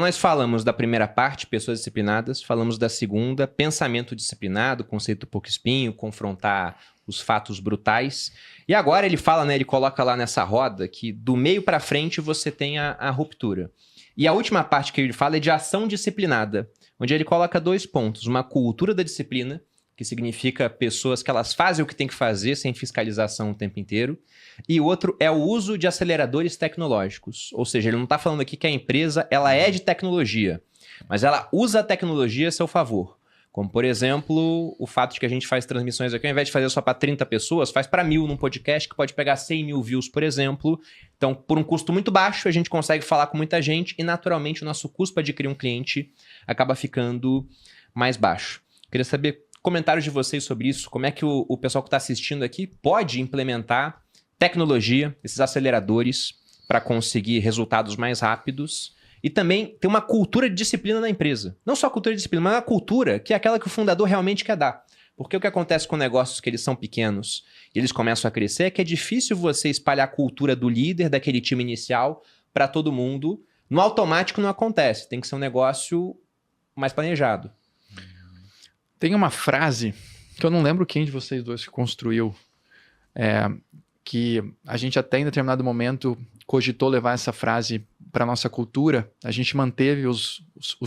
Nós falamos da primeira parte, pessoas disciplinadas, falamos da segunda, pensamento disciplinado, conceito pouco espinho, confrontar os fatos brutais. E agora ele fala, né, ele coloca lá nessa roda que do meio para frente você tem a ruptura. E a última parte que ele fala é de ação disciplinada, onde ele coloca 2 pontos. Uma cultura da disciplina, que significa pessoas que elas fazem o que tem que fazer sem fiscalização o tempo inteiro. E o outro é o uso de aceleradores tecnológicos. Ou seja, ele não está falando aqui que a empresa ela é de tecnologia, mas ela usa a tecnologia a seu favor. Como, por exemplo, o fato de que a gente faz transmissões aqui, ao invés de fazer só para 30 pessoas, faz para 1.000 num podcast que pode pegar 100 mil views, por exemplo. Então, por um custo muito baixo, a gente consegue falar com muita gente e, naturalmente, o nosso custo para adquirir um cliente acaba ficando mais baixo. Queria saber comentários de vocês sobre isso, como é que o pessoal que está assistindo aqui pode implementar tecnologia, esses aceleradores, para conseguir resultados mais rápidos e também ter uma cultura de disciplina na empresa. Não só a cultura de disciplina, mas a cultura que é aquela que o fundador realmente quer dar. Porque o que acontece com negócios que eles são pequenos e eles começam a crescer é que é difícil você espalhar a cultura do líder, daquele time inicial, para todo mundo. No automático não acontece, tem que ser um negócio mais planejado. Tem uma frase que eu não lembro quem de vocês dois que construiu, que a gente até em determinado momento cogitou levar essa frase para a nossa cultura. A gente manteve os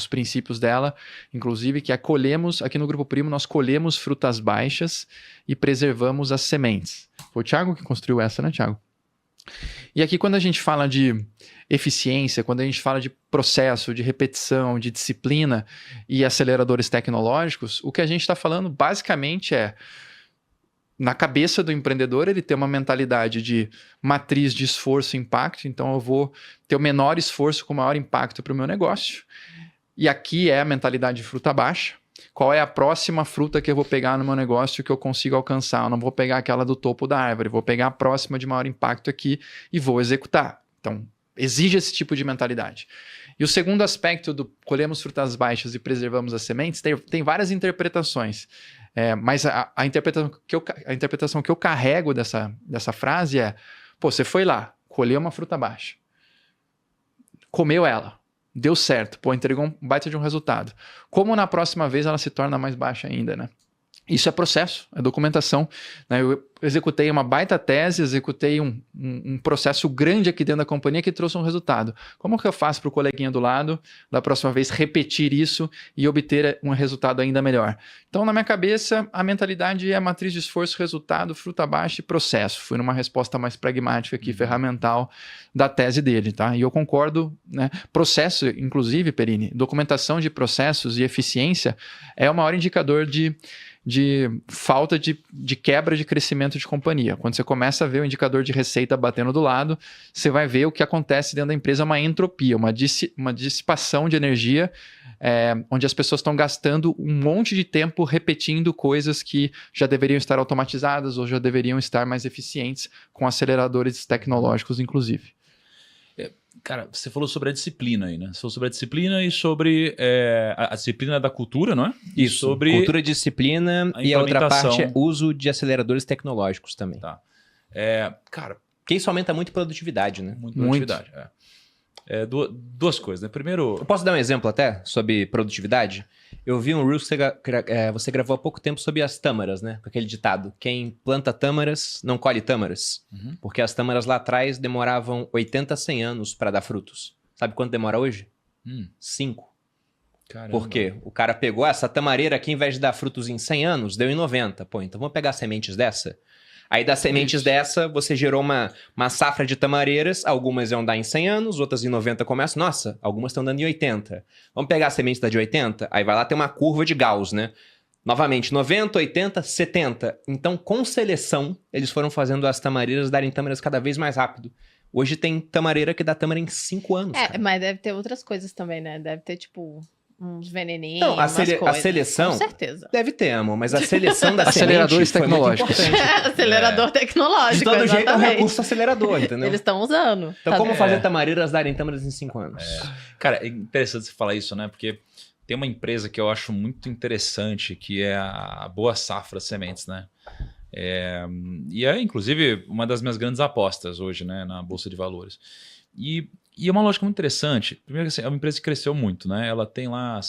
princípios dela, inclusive que colhemos, aqui no Grupo Primo, nós colhemos frutas baixas e preservamos as sementes. Foi o Thiago que construiu essa, né, Thiago? E aqui quando a gente fala de eficiência, quando a gente fala de processo, de repetição, de disciplina e aceleradores tecnológicos, o que a gente está falando basicamente é, na cabeça do empreendedor, ele tem uma mentalidade de matriz de esforço e impacto, então eu vou ter o menor esforço com o maior impacto para o meu negócio. E aqui é a mentalidade de fruta baixa. Qual é a próxima fruta que eu vou pegar no meu negócio que eu consigo alcançar? Eu não vou pegar aquela do topo da árvore, vou pegar a próxima de maior impacto aqui e vou executar. Então, exige esse tipo de mentalidade. E o segundo aspecto do colhemos frutas baixas e preservamos as sementes, tem várias interpretações. Mas a interpretação que eu carrego dessa frase é, pô, você foi lá, colheu uma fruta baixa, comeu ela, deu certo, pô, entregou um baita de um resultado. Como na próxima vez ela se torna mais baixa ainda, né? Isso é processo, é documentação. Né? Eu executei uma baita tese, executei um processo grande aqui dentro da companhia que trouxe um resultado. Como que eu faço para o coleguinha do lado, da próxima vez, repetir isso e obter um resultado ainda melhor? Então, na minha cabeça, a mentalidade é matriz de esforço, resultado, fruta baixa e processo. Fui numa resposta mais pragmática aqui, ferramental da tese dele, tá? E eu concordo, né? Processo, inclusive, Perini, documentação de processos e eficiência é o maior indicador de falta de quebra de crescimento de companhia. Quando você começa a ver o indicador de receita batendo do lado, você vai ver o que acontece dentro da empresa, uma entropia, uma dissipação de energia, onde as pessoas estão gastando um monte de tempo repetindo coisas que já deveriam estar automatizadas ou já deveriam estar mais eficientes com aceleradores tecnológicos, inclusive. Cara, você falou sobre a disciplina aí, né? Você falou sobre a disciplina e sobre a disciplina da cultura, não é? Isso, sobre cultura, disciplina e a outra parte é uso de aceleradores tecnológicos também. Tá. Cara... Porque isso aumenta muito a produtividade, né? Muito produtividade, duas coisas, né? Primeiro... Eu posso dar um exemplo até sobre produtividade? Eu vi um Reels que você gravou há pouco tempo sobre as tâmaras, né? Com aquele ditado, quem planta tâmaras não colhe tâmaras. Uhum. Porque as tâmaras lá atrás demoravam 80 a 100 anos para dar frutos. Sabe quanto demora hoje? 5. Caramba. Por quê? O cara pegou essa tamareira aqui, em vez de dar frutos em 100 anos, deu em 90. Pô, então vamos pegar sementes dessa? Aí das sementes dessa, você gerou uma safra de tamareiras, algumas iam dar em 100 anos, outras em 90 começam. Nossa, algumas estão dando em 80. Vamos pegar a semente da de 80? Aí vai lá ter uma curva de Gauss, né? Novamente, 90, 80, 70. Então, com seleção, eles foram fazendo as tamareiras darem tâmaras cada vez mais rápido. Hoje tem tamareira que dá tâmara em 5 anos. Mas deve ter outras coisas também, né? Deve ter, tipo... uns veneninhos, não, a seleção... Com certeza. Deve ter, amor, mas a seleção da aceleradores tecnológicos. Acelerador tecnológico, de todo jeito é um exatamente. recurso acelerador, entendeu? Eles estão usando. Então, como fazer tamareiras darem tâmaras em 5 anos? Cara, é interessante você falar isso, né? Porque tem uma empresa que eu acho muito interessante, que é a Boa Safra Sementes, né? E é, inclusive, uma das minhas grandes apostas hoje, né? Na Bolsa de Valores. E E é uma lógica muito interessante. Primeiro, assim, é uma empresa que cresceu muito, né? Ela tem lá,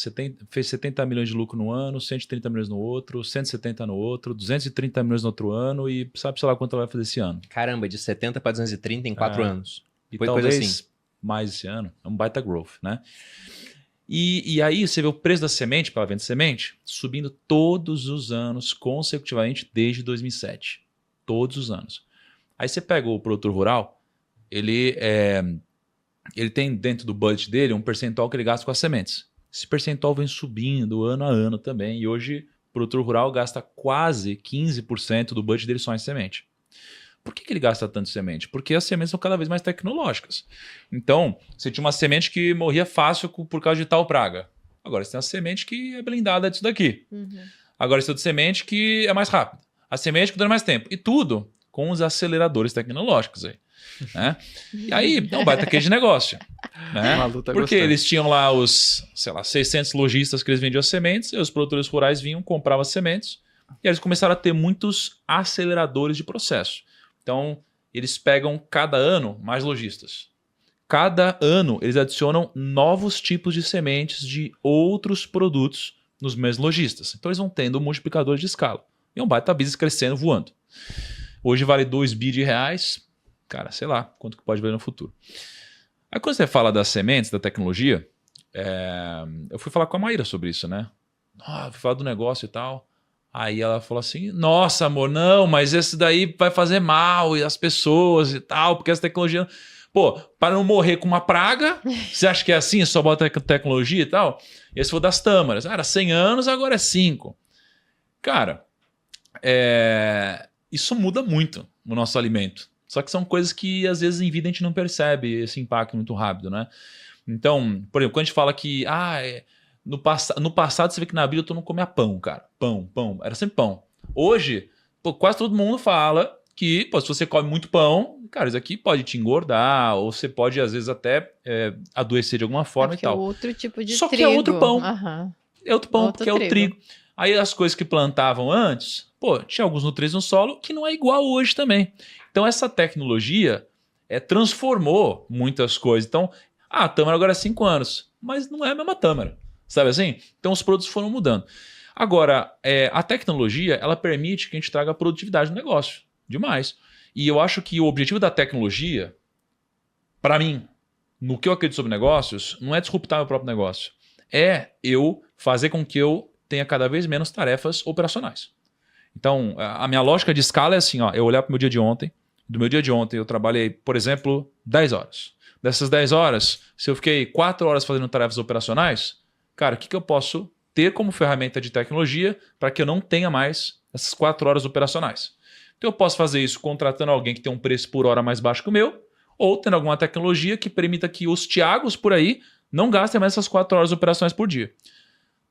fez 70 milhões de lucro no ano, 130 milhões no outro, 170 no outro, 230 milhões no outro ano e sabe, sei lá, quanto ela vai fazer esse ano. Caramba, de 70 para 230 em 4 anos. E Foi talvez coisa assim. mais esse ano. É um baita growth, né? E aí você vê o preço da semente, pela venda de semente, subindo todos os anos consecutivamente desde 2007. Todos os anos. Aí você pega o produtor rural, ele tem dentro do budget dele um percentual que ele gasta com as sementes. Esse percentual vem subindo ano a ano também. E hoje o produtor rural gasta quase 15% do budget dele só em semente. Por que ele gasta tanto em semente? Porque as sementes são cada vez mais tecnológicas. Então, você tinha uma semente que morria fácil por causa de tal praga. Agora você tem uma semente que é blindada disso daqui. Agora você tem outra semente que é mais rápida. A semente que dura mais tempo. E tudo com os aceleradores tecnológicos aí. Né? E aí é um baita case de negócio. Né? Uma luta Porque gostosa. eles tinham lá os, sei lá, 600 lojistas que eles vendiam as sementes, e os produtores rurais vinham, compravam as sementes, e eles começaram a ter muitos aceleradores de processo. Então, eles pegam cada ano mais lojistas. Cada ano eles adicionam novos tipos de sementes de outros produtos nos mesmos lojistas. Então, eles vão tendo multiplicadores de escala. E é um baita business crescendo, voando. Hoje vale 2 bi de reais. Cara, sei lá quanto que pode valer no futuro. Aí quando você fala das sementes, da tecnologia, eu fui falar com a Maíra sobre isso, né? Fui falar do negócio e tal. Aí ela falou assim, nossa, amor, não, mas esse daí vai fazer mal e as pessoas e tal, porque essa tecnologia... Pô, para não morrer com uma praga, você acha que é assim, só bota tecnologia e tal? Esse foi das tâmaras. Era 100 anos, agora é 5. Cara, isso muda muito no nosso alimento. Só que são coisas que, às vezes, em vida a gente não percebe esse impacto muito rápido, né? Então, por exemplo, quando a gente fala que no passado você vê que na Bíblia todo mundo comia pão, cara. Pão. Era sempre pão. Hoje, quase todo mundo fala que se você come muito pão, cara, isso aqui pode te engordar, ou você pode, às vezes, até adoecer de alguma forma e tal. É outro tipo de Só trigo. que é outro pão. Aham. É outro pão, Outro porque é o trigo. Aí as coisas que plantavam antes, tinha alguns nutrientes no solo que não é igual hoje também. Então essa tecnologia transformou muitas coisas. Então, a tâmara agora é 5 anos, mas não é a mesma tâmara, sabe assim? Então os produtos foram mudando. Agora, a tecnologia, ela permite que a gente traga produtividade no negócio, demais. E eu acho que o objetivo da tecnologia, para mim, no que eu acredito sobre negócios, não é disruptar meu próprio negócio. É eu fazer com que eu tenha cada vez menos tarefas operacionais. Então, a minha lógica de escala é assim, eu olhar para o meu dia de ontem. Do meu dia de ontem eu trabalhei, por exemplo, 10 horas. Dessas 10 horas, se eu fiquei 4 horas fazendo tarefas operacionais, cara, o que eu posso ter como ferramenta de tecnologia para que eu não tenha mais essas 4 horas operacionais? Então eu posso fazer isso contratando alguém que tem um preço por hora mais baixo que o meu, ou tendo alguma tecnologia que permita que os Thiagos por aí não gastem mais essas 4 horas operacionais por dia.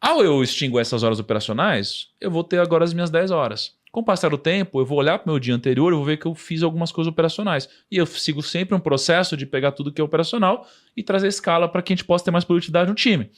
Ao eu extinguir essas horas operacionais, eu vou ter agora as minhas 10 horas. Com o passar do tempo, eu vou olhar para o meu dia anterior e vou ver que eu fiz algumas coisas operacionais. E eu sigo sempre um processo de pegar tudo que é operacional e trazer escala para que a gente possa ter mais produtividade no time.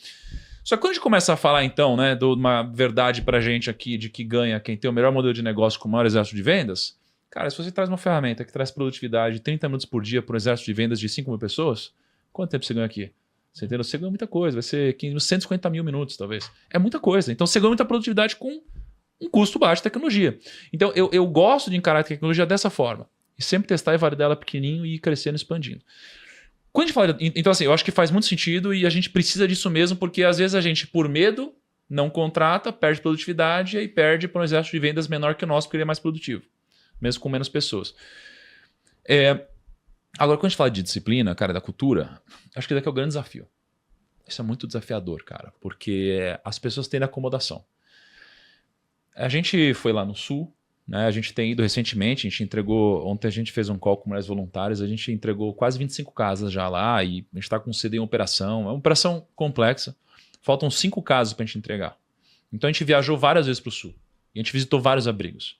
Só que quando a gente começa a falar, então, né, de uma verdade para a gente aqui de que ganha quem tem o melhor modelo de negócio com o maior exército de vendas, cara, se você traz uma ferramenta que traz produtividade de 30 minutos por dia para um exército de vendas de 5 mil pessoas, quanto tempo você ganha aqui? Você entendeu? Você ganha muita coisa, vai ser 150 mil minutos, talvez. É muita coisa. Então você ganha muita produtividade com um custo baixo de tecnologia. Então eu gosto de encarar a tecnologia dessa forma. E sempre testar e validar ela pequenininho e ir crescendo, expandindo. Quando a gente fala, então assim, eu acho que faz muito sentido e a gente precisa disso mesmo, porque às vezes a gente, por medo, não contrata, perde produtividade e aí perde para um exército de vendas menor que o nosso, porque ele é mais produtivo, mesmo com menos pessoas. Agora, quando a gente fala de disciplina, cara, da cultura, acho que daqui é o grande desafio. Isso é muito desafiador, cara, porque as pessoas têm acomodação. A gente foi lá no Sul, né? A gente tem ido recentemente, a gente entregou, ontem a gente fez um call com mulheres voluntárias, a gente entregou quase 25 casas já lá e a gente está com um CD em operação. É uma operação complexa, faltam 5 casas para a gente entregar. Então a gente viajou várias vezes para o Sul e a gente visitou vários abrigos.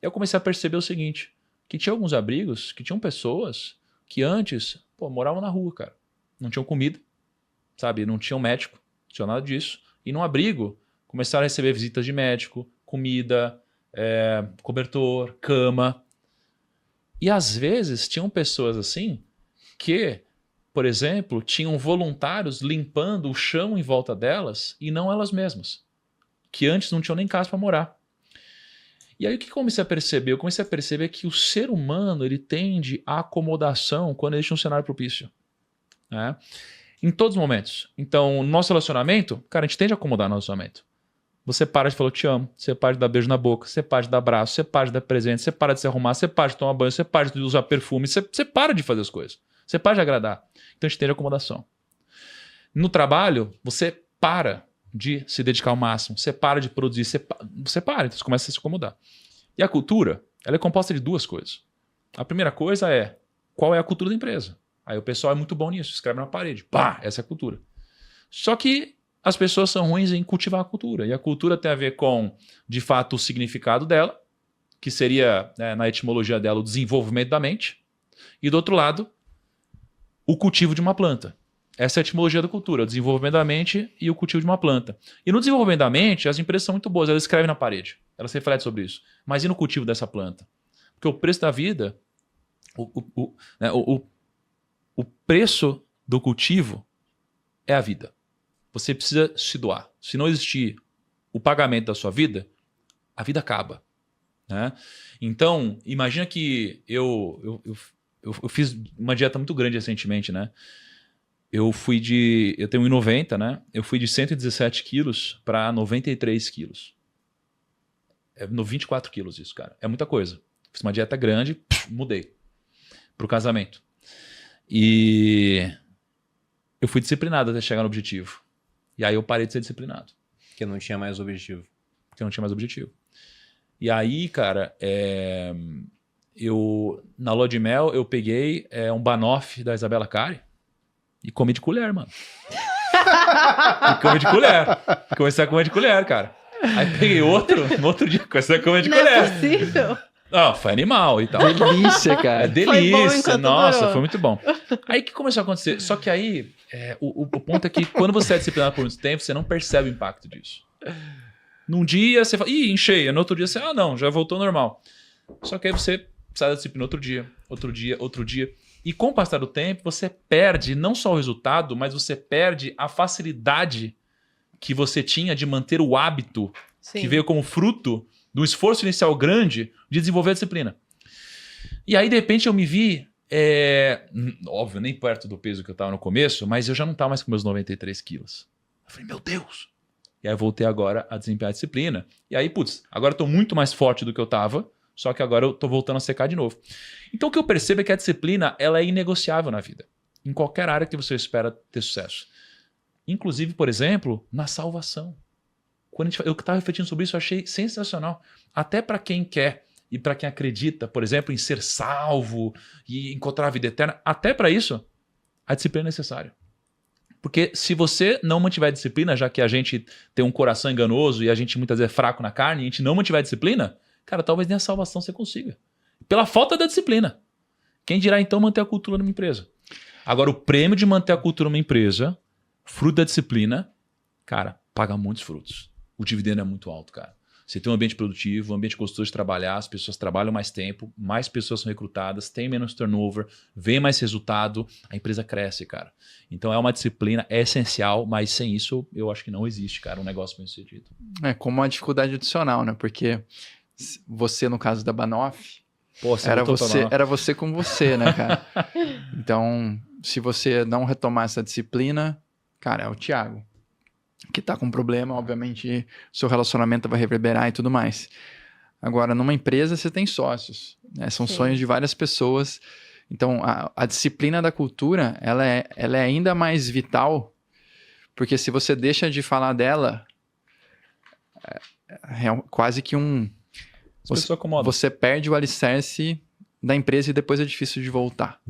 Eu comecei a perceber o seguinte, que tinha alguns abrigos que tinham pessoas que antes, moravam na rua, cara. Não tinham comida, sabe? Não tinham médico, não tinha nada disso. E num abrigo, começaram a receber visitas de médico, comida, cobertor, cama. E às vezes tinham pessoas assim que, por exemplo, tinham voluntários limpando o chão em volta delas e não elas mesmas, que antes não tinham nem casa para morar. E aí o que eu comecei a perceber? Eu comecei a perceber que o ser humano ele tende à acomodação quando existe um cenário propício. Né? Em todos os momentos. Então, no nosso relacionamento, cara, a gente tende a acomodar no relacionamento. Você para de falar eu te amo, você para de dar beijo na boca, você para de dar abraço, você para de dar presente, você para de se arrumar, você para de tomar banho, você para de usar perfume, você para de fazer as coisas. Você para de agradar. Então a gente tem acomodação. No trabalho, você para de se dedicar ao máximo, você para de produzir, você para, então você começa a se acomodar. E a cultura, ela é composta de duas coisas. A primeira coisa é, qual é a cultura da empresa? Aí o pessoal é muito bom nisso, escreve na parede. Pá, essa é a cultura. Só que as pessoas são ruins em cultivar a cultura. E a cultura tem a ver com, de fato, o significado dela, que seria, na etimologia dela, o desenvolvimento da mente. E do outro lado, o cultivo de uma planta. Essa é a etimologia da cultura, o desenvolvimento da mente e o cultivo de uma planta. E no desenvolvimento da mente, as empresas são muito boas, elas escrevem na parede, elas refletem sobre isso. Mas e no cultivo dessa planta? Porque o preço da vida, o preço do cultivo é a vida. Você precisa se doar. Se não existir o pagamento da sua vida, a vida acaba. Né? Então, imagina que eu fiz uma dieta muito grande recentemente, né? Eu tenho 1,90, né? Eu fui de 117 quilos para 93 quilos. É 24 quilos isso, cara. É muita coisa. Fiz uma dieta grande, mudei pro casamento. E eu fui disciplinado até chegar no objetivo. E aí eu parei de ser disciplinado. Porque não tinha mais objetivo. E aí, cara, na lua de mel, eu peguei um banoffee da Isabela Cari e comi de colher, mano. Comecei a comer de colher, cara. Aí peguei no outro dia, comecei a comer de colher. Não é possível. Não, foi animal e tal. Delícia, cara. É delícia, nossa, durou. foi muito bom. Aí o que começou a acontecer? Só que aí, o ponto é que quando você é disciplinado por muito tempo, você não percebe o impacto disso. Num dia você fala, ih, enchei. No outro dia você, não, já voltou ao normal. Só que aí você sai da disciplina outro dia. E com o passar do tempo, você perde não só o resultado, mas você perde a facilidade que você tinha de manter o hábito Sim. que veio como fruto do esforço inicial grande de desenvolver a disciplina. E aí, de repente, eu me vi, óbvio, nem perto do peso que eu estava no começo, mas eu já não estava mais com meus 93 quilos. Eu falei, meu Deus! E aí eu voltei agora a desempenhar a disciplina. E aí, agora eu estou muito mais forte do que eu estava, só que agora eu estou voltando a secar de novo. Então o que eu percebo é que a disciplina ela é inegociável na vida. Em qualquer área que você espera ter sucesso. Inclusive, por exemplo, na salvação. Quando eu estava refletindo sobre isso, eu achei sensacional. Até para quem quer e para quem acredita, por exemplo, em ser salvo e encontrar a vida eterna, até para isso, a disciplina é necessária. Porque se você não mantiver a disciplina, já que a gente tem um coração enganoso e a gente muitas vezes é fraco na carne, e a gente não mantiver a disciplina, cara, talvez nem a salvação você consiga. Pela falta da disciplina. Quem dirá então manter a cultura numa empresa? Agora, o prêmio de manter a cultura numa empresa, fruto da disciplina, cara, paga muitos frutos. O dividendo é muito alto, cara. Você tem um ambiente produtivo, um ambiente gostoso de trabalhar, as pessoas trabalham mais tempo, mais pessoas são recrutadas, tem menos turnover, vem mais resultado, a empresa cresce, cara. Então é uma disciplina, é essencial, mas sem isso eu acho que não existe, cara, um negócio bem sucedido. É como uma dificuldade adicional, né? Porque você, no caso da Banoff, era você com você, né, cara? Então, se você não retomar essa disciplina, cara, é o Thiago que tá com problema, obviamente seu relacionamento vai reverberar e tudo mais. Agora, numa empresa você tem sócios, né? São sonhos de várias pessoas. Então, a disciplina da cultura, ela é ainda mais vital, porque se você deixa de falar dela, é quase que você perde o alicerce da empresa e depois é difícil de voltar.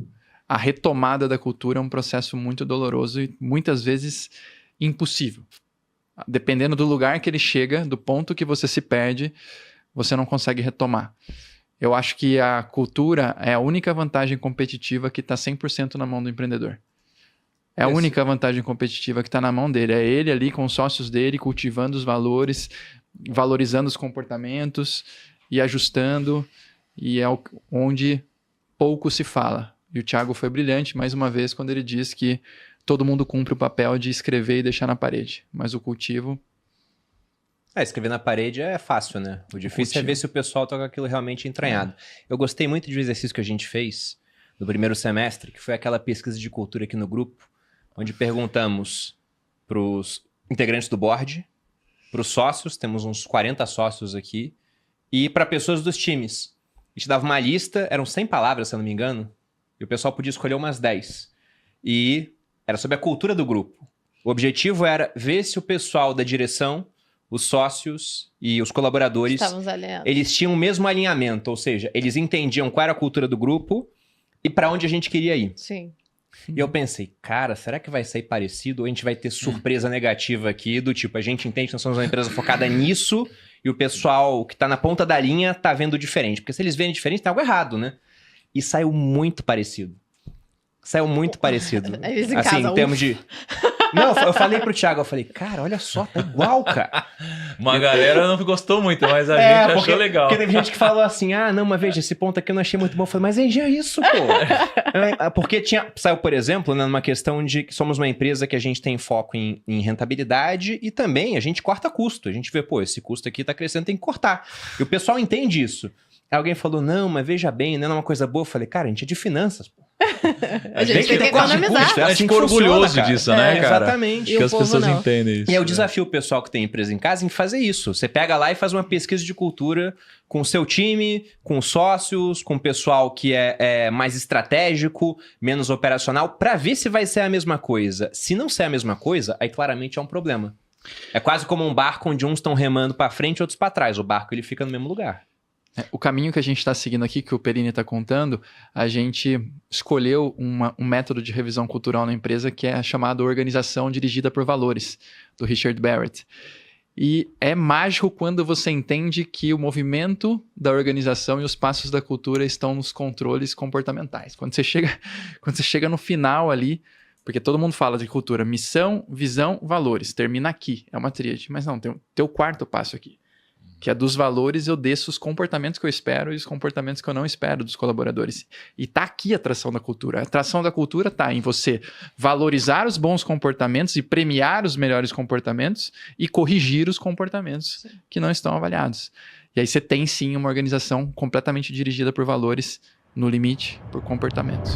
A retomada da cultura é um processo muito doloroso e muitas vezes impossível. Dependendo do lugar que ele chega, do ponto que você se perde, você não consegue retomar. Eu acho que a cultura é a única vantagem competitiva que está 100% na mão do empreendedor. É a única vantagem competitiva que está na mão dele. É ele ali com os sócios dele, cultivando os valores, valorizando os comportamentos e ajustando. E é onde pouco se fala. E o Thiago foi brilhante, mais uma vez, quando ele diz que todo mundo cumpre o papel de escrever e deixar na parede. Mas o cultivo... Escrever na parede é fácil, né? O difícil é cultivo. ver se o pessoal toca aquilo realmente entranhado. Eu gostei muito de um exercício que a gente fez no primeiro semestre, que foi aquela pesquisa de cultura aqui no grupo, onde perguntamos para os integrantes do board, para os sócios, temos uns 40 sócios aqui, e para pessoas dos times. A gente dava uma lista, eram 100 palavras, se eu não me engano, e o pessoal podia escolher umas 10. E era sobre a cultura do grupo. O objetivo era ver se o pessoal da direção, os sócios e os colaboradores, Estávamos alinhados. eles tinham o mesmo alinhamento, ou seja, eles entendiam qual era a cultura do grupo e para onde a gente queria ir. Sim. E eu pensei, cara, será que vai sair parecido ou a gente vai ter surpresa negativa aqui do tipo, a gente entende que nós somos uma empresa focada nisso e o pessoal que tá na ponta da linha tá vendo diferente. Porque se eles verem diferente, tem algo errado, né? E saiu muito parecido. Saiu muito parecido. Eles em assim, casa, em termos de... Não, eu falei pro Thiago, eu falei, cara, olha só, tá igual, cara. Uma galera não gostou muito, mas a gente achou legal. Porque teve gente que falou assim, não, mas veja, esse ponto aqui eu não achei muito bom. Eu falei, mas é isso, pô. Porque saiu, por exemplo, né, numa questão de que somos uma empresa que a gente tem foco em rentabilidade e também a gente corta custo. A gente vê, pô, esse custo aqui tá crescendo, tem que cortar. E o pessoal entende isso. Aí alguém falou, não, mas veja bem, não é uma coisa boa. Eu falei, cara, a gente é de finanças, pô. A gente tem que economizar. A gente ficou orgulhoso disso, né, cara? Exatamente. E Que o as povo pessoas não. entendem isso. E eu desafio o pessoal que tem empresa em casa em fazer isso. Você pega lá e faz uma pesquisa de cultura com o seu time, com os sócios, com o pessoal que é mais estratégico, menos operacional, para ver se vai ser a mesma coisa. Se não ser a mesma coisa, aí claramente é um problema. É quase como um barco onde uns estão remando para frente e outros para trás. O barco ele fica no mesmo lugar. O caminho que a gente está seguindo aqui, que o Perini está contando, a gente escolheu um método de revisão cultural na empresa que é chamado Organização Dirigida por Valores, do Richard Barrett. E é mágico quando você entende que o movimento da organização e os passos da cultura estão nos controles comportamentais. Quando você chega no final ali, porque todo mundo fala de cultura, missão, visão, valores, termina aqui, é uma tríade. Mas não, tem o quarto passo aqui. Que é dos valores, eu desço os comportamentos que eu espero e os comportamentos que eu não espero dos colaboradores. E tá aqui a atração da cultura. A atração da cultura tá em você valorizar os bons comportamentos e premiar os melhores comportamentos e corrigir os comportamentos que não estão avaliados. E aí você tem sim uma organização completamente dirigida por valores, no limite, por comportamentos.